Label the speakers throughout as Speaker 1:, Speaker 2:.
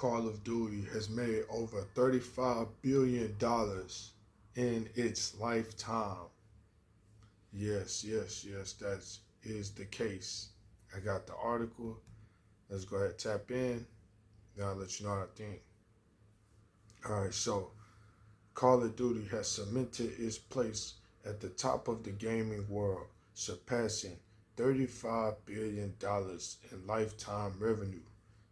Speaker 1: Call of Duty has made over $35 billion in its lifetime. Yes, yes, yes, that is the case. I got the article. Let's go ahead and tap in. Then I'll let you know what I think. All right, so Call of Duty has cemented its place at the top of the gaming world, surpassing $35 billion in lifetime revenue.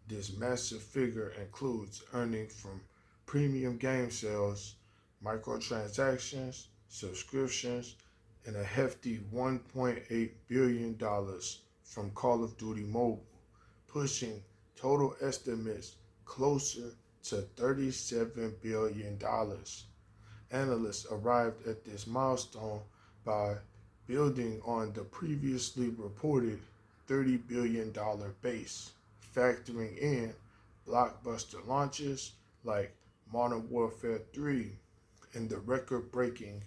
Speaker 1: This massive figure includes earnings from premium game sales, microtransactions, subscriptions, and a hefty $1.8 billion from Call of Duty Mobile, pushing total estimates closer to $37 billion. Analysts arrived at this milestone by building on the previously reported $30 billion base, factoring in blockbuster launches like Modern Warfare 3 and the record-breaking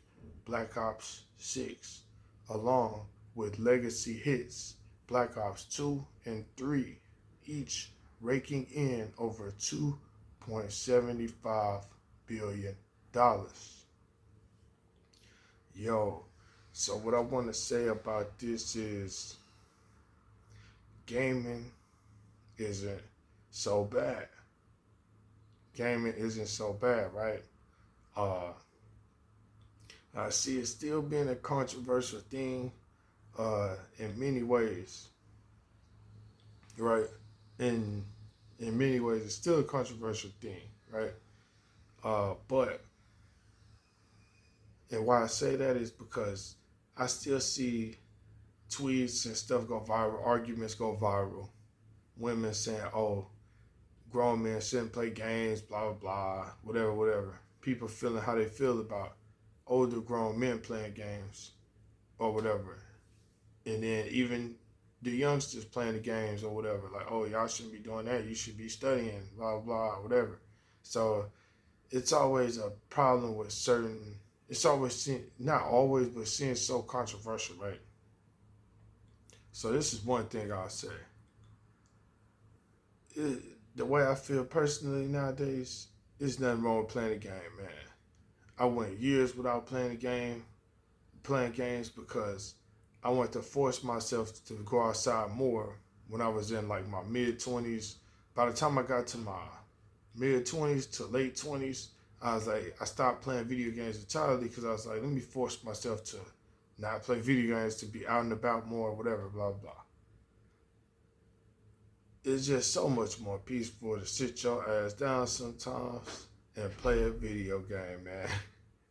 Speaker 1: Black Ops 6, along with legacy hits Black Ops 2 and 3, each raking in over $2.75 billion. Yo, so what I want to say about this is gaming isn't so bad. Gaming isn't so bad, right? I see it still being a controversial thing in many ways, right? In many ways, it's still a controversial thing, right? And why I say that is because I still see tweets and stuff go viral, arguments go viral, women saying, oh, grown men shouldn't play games, blah, blah, blah, whatever, whatever. People feeling how they feel about older grown men playing games or whatever. And then even the youngsters playing the games or whatever, like, oh, y'all shouldn't be doing that. You should be studying, blah, blah, whatever. So it's always a problem with certain, it's always, not always, but seems so controversial, right? So this is one thing I'll say. The way I feel personally nowadays, there's nothing wrong with playing a game, man. I went years without playing games because I wanted to force myself to go outside more when I was in like my mid-20s. By the time I got to my mid-20s to late 20s, I was like, I stopped playing video games entirely because I was like, let me force myself to not play video games, to be out and about more, whatever, blah, blah. It's just so much more peaceful to sit your ass down sometimes and play a video game, man.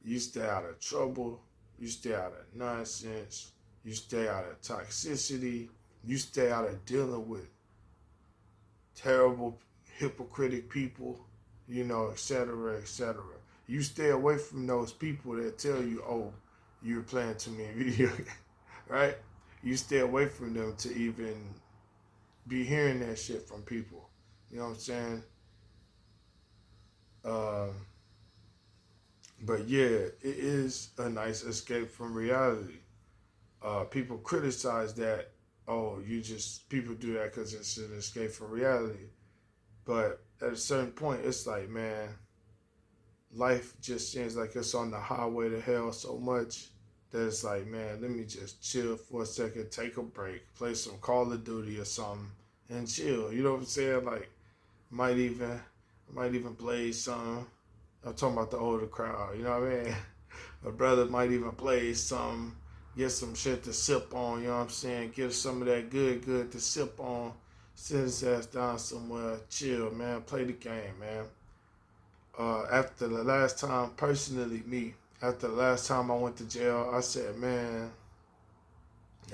Speaker 1: You stay out of trouble. You stay out of nonsense. You stay out of toxicity. You stay out of dealing with terrible, hypocritic people, you know, et cetera, et cetera. You stay away from those people that tell you, oh, you're playing too many video games, right? You stay away from them to even be hearing that shit from people. You know what I'm saying? But yeah, it is a nice escape from reality. People criticize that, oh, people do that because it's an escape from reality. But at a certain point, it's like, man, life just seems like it's on the highway to hell so much that it's like, man, let me just chill for a second, take a break, play some Call of Duty or something, and chill. You know what I'm saying? Like, might even play some. I'm talking about the older crowd. You know what I mean? A brother might even play some, get some shit to sip on. You know what I'm saying? Get some of that good to sip on. Sit his ass down somewhere, chill, man. Play the game, man. After the last time, personally, after the last time I went to jail, I said, man,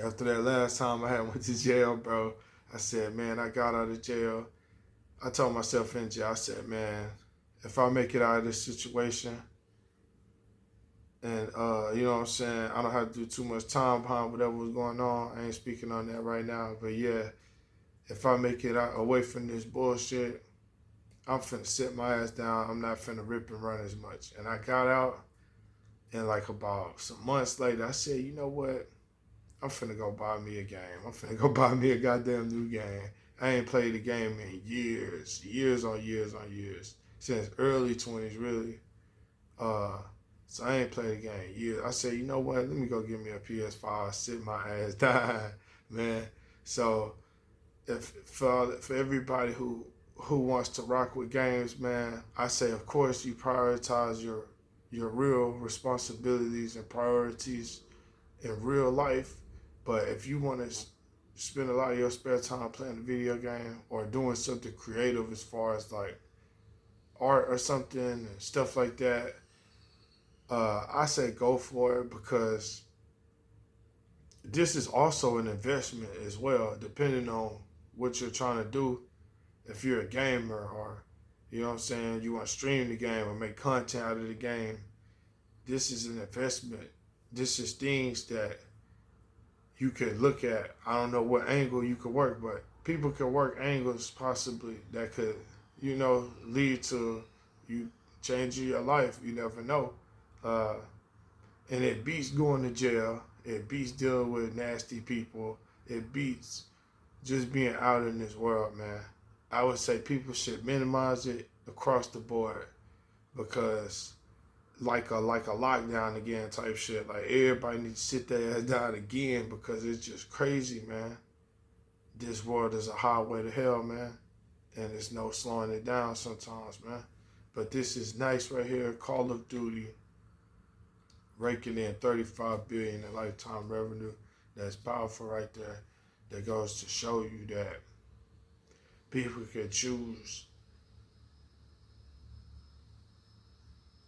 Speaker 1: after that last time I went to jail, bro, I said, man, I got out of jail. I told myself in jail, I said, man, if I make it out of this situation, and, you know what I'm saying, I don't have to do too much time behind whatever was going on. I ain't speaking on that right now, but yeah, if I make it out away from this bullshit, I'm finna sit my ass down. I'm not finna rip and run as much. And I got out, and like about some months later, I said, you know what? I'm finna go buy me a game. I'm finna go buy me a goddamn new game. I ain't played the game in years, years on years on years, since early 20s, really. Uh, so I ain't played the game in years. I said, you know what? Let me go get me a PS5, sit my ass down, man. So if for everybody who wants to rock with games, man, I say, of course, you prioritize your real responsibilities and priorities in real life. But if you want to spend a lot of your spare time playing a video game or doing something creative as far as like art or something and stuff like that, I say go for it, because this is also an investment as well, depending on what you're trying to do. If you're a gamer, or you know what I'm saying, you want to stream the game or make content out of the game, this is an investment. This is things that you could look at. I don't know what angle you could work, but people can work angles possibly that could, lead to you changing your life. You never know. Uh, and it beats going to jail. It beats dealing with nasty people. It beats just being out in this world, man. I would say people should minimize it across the board, because like a lockdown again type shit. Like, everybody needs to sit their ass down again, because it's just crazy, man. This world is a highway to hell, man. And there's no slowing it down sometimes, man. But this is nice right here. Call of Duty raking in $35 billion in lifetime revenue. That's powerful right there. That goes to show you that people can choose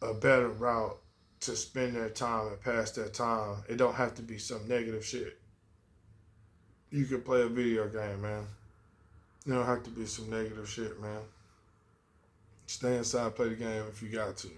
Speaker 1: a better route to spend their time and pass their time. It don't have to be some negative shit. You can play a video game, man. It don't have to be some negative shit, man. Stay inside, play the game if you got to, man.